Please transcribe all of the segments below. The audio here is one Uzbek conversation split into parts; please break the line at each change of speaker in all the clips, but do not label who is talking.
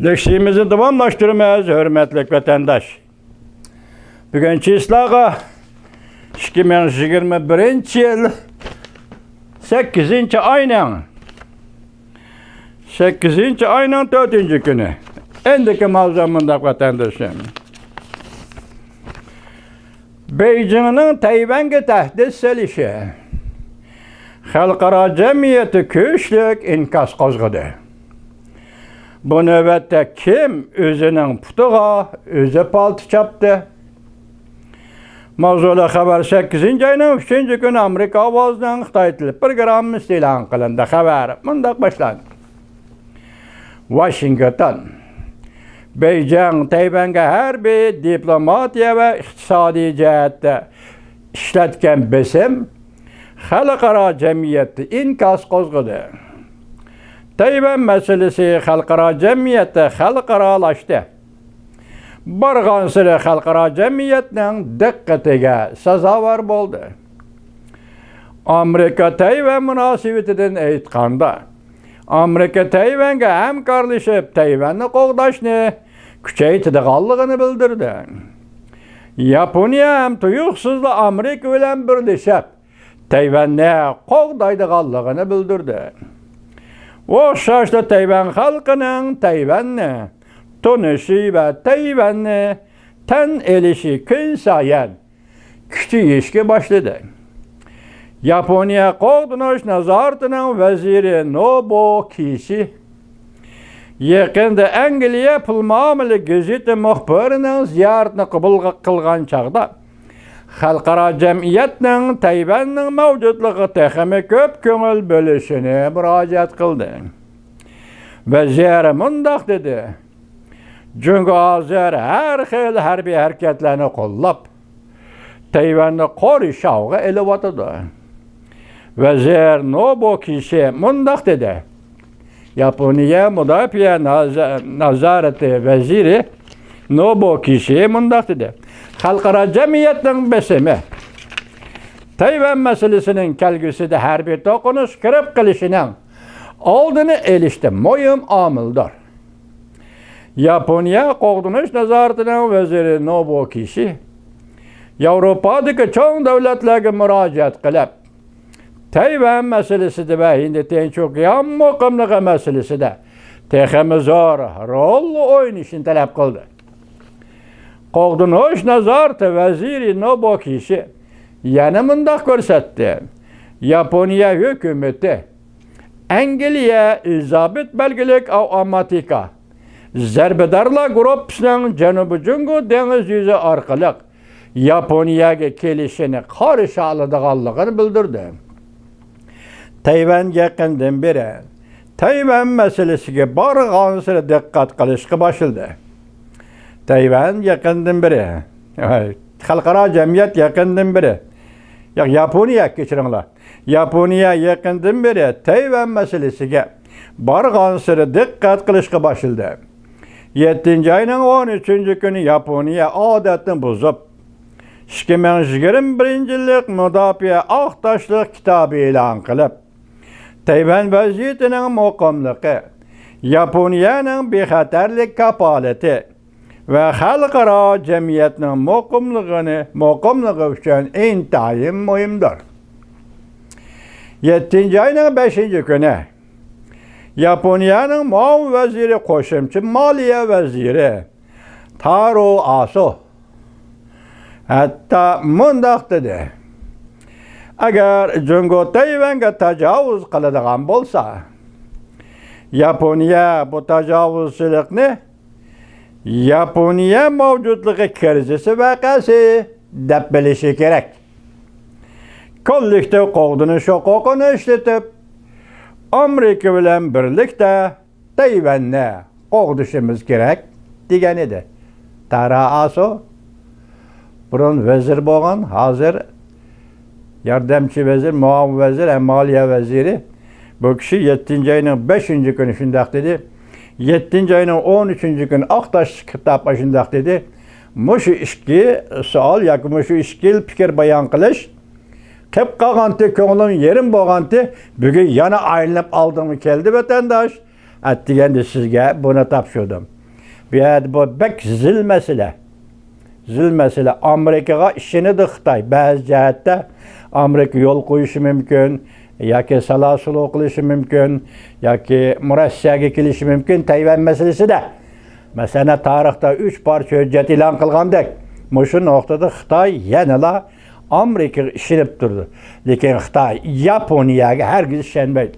Leşliğimizi davamlaştırmaz, hürmetlik vatandaş. Bugünkü islaha 2021 yıl 8. ayının 4. günü. Endiki mavzamında vatandaşım. Beijing'in Tayvan'a tehdit selişi. Halkara cemiyeti güçlük inkas qozgıdı. Bu növbette kim özünün putuğa, özü paltı çaptı? Mavzula xabar 8. ayının 3. günü Amerika avazından Xitay tili programı ilan qılındı. Xabar mundaq başlandı. Washington, Beijing Tayvan'a harbiy, diplomatiya ve iqtisadi cihetde işletken besim, xalqaro cemiyeti inkas qozgıdı. Tayvan meselesi xalqaro cemiyeti xalqarolaştı. Barğansıra xalqaro cemiyetinin diqqatiga sazovor bo'ldi. Amerika Tayvan münasebetinden aytganda, Amerika Tayvan'a hamkorlashib Tayvanni qo'g'dashni kuchaytirganligini bildirdi. Yaponiya ham tuyuqsizli Amerika bilan birlashib Tayvanni qo'g'daydiganligini bildirdi. O'xshashli Tayvan xalqining Tayvanni tonishi va Tayvanni tan elishi kun sayin kuchayishga boshladi. Yaponiya qo'g'dinish nazoratining vaziri Nobuo Kishi yaqinda Angliya pul muomala gazeti muxbirining ziyoratini qabul qilgan chog'da xalqaro jamiyatning Tayvanning mavjudligi texmi ko'p ko'ngil bo'lishini murojaat qildi. Vazir mundaq dedi: Jungo hozir har xil harbiy harakatlarni qo'llab, Tayvanni qo'rishovga ilyotdi. Vazir Nobuo Kishi mundaq dedi: Yaponiya mudofaa nazorati vaziri Nobuo Kishi mundaq dedi: Xalqaro jamiyatning besimi Tayvan masalasining kelgusida harbiy to'qinish kirib qilishining oldini olishda muhim omildir. Yaponiya qo'g'dinish nazoratining vaziri Nobuo Kishi Yevropadagi cho'ng davlatlarga murojaat qilib, Tayvan masalasida va Hind-Tinch okean muqimligi masalasida texmi zo'r rol o'ynashini talab qildi. Qo'g'dinish nazorati vaziri Nobuo Kishi yana mundaq ko'rsatdi: Yaponiya hukumati Angliya Elizabet belgilik avtomatika zarbadarlar guruhining Janubiy Jungo dengiz yuzi orqali Yaponiyaga kelishini qarshi oladiganligini bildirdi. Tayvan yaqindan beri Tayvan masalasiga borg'ansiri diqqat qilishga boshladi. Tayvan yaqindan beri, xalqaro jamiyat yaqindan beri, Yaponiya kechiringlar. Yaponiya yaqindan beri Tayvan masalasiga borg'ansiri diqqat qilishga boshladi. 7. ayning 13. kuni Yaponiya odatni buzib 2021 yillik mudofaa oqtoshlik kitobi e'lon qilib, Tayvan vaziyatining muqimligi, Yaponiyaning bexatarlik kapolati va xalqaro jamiyatning muqimligi uchun intayin muhimdir. 7. ayning 5. kuni Yaponiyaning muavin vaziri qo'shimcha moliya vaziri Taro Aso hatta mundaq dedi: Agar Jungo Tayvanga tajovuz qiladigan bo'lsa, Yaponiya bu tajovuzchilikni Yaponiya mavjudligi krizisi voqeasi deb bilishi kerak. Kollektiv qo'g'dinish huquqini ishlatib, Amerika bilan birlikda Tayvanni qo'g'dishimiz kerak degan edi. Taro Aso burun vazir bo'lgan, hozir yordamchi vazir, muavin vazir, moliya vaziri. Bu kishi 7. ayning 5. kuni shundaq dedi. 7. ayning 13. kuni Oqtosh kitobda shundaq dedi. Mushu ishki savol yoki mushu ishkil fikr bayon qilish qilib qolganti ko'nglim yerim bo'lganti bugun yana aylanib oldimga keldi vatandosh. Degende sizge bunu tapşırdım. Bu bek zil mesele. Zil mesele. Amerikaga işini de Xitay. Bazı cihette Amerika yol koyuşu mümkün, yoki salasulu qilishi mümkün, yoki Rossiyaga kelishi mümkün. Tayvan meselesi de. Mesela tarixda 3 parça hüccet ilan qilgandek. Şu noktada Xitay yanıla Amerika işinip durdu. Lekin Xitay Yaponiyaga hergiz işenmeydi.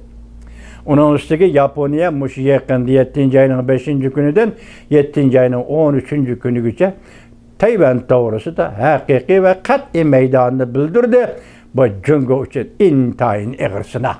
Onun üstüge Yaponiya muşu yakında 7. ayının 5. günüden 7. ayının 13. günügüçe Tayvan doğrusu da hakiki ve kat'i meydanını bildirdi. Bu cüngü için intayın ağır sınav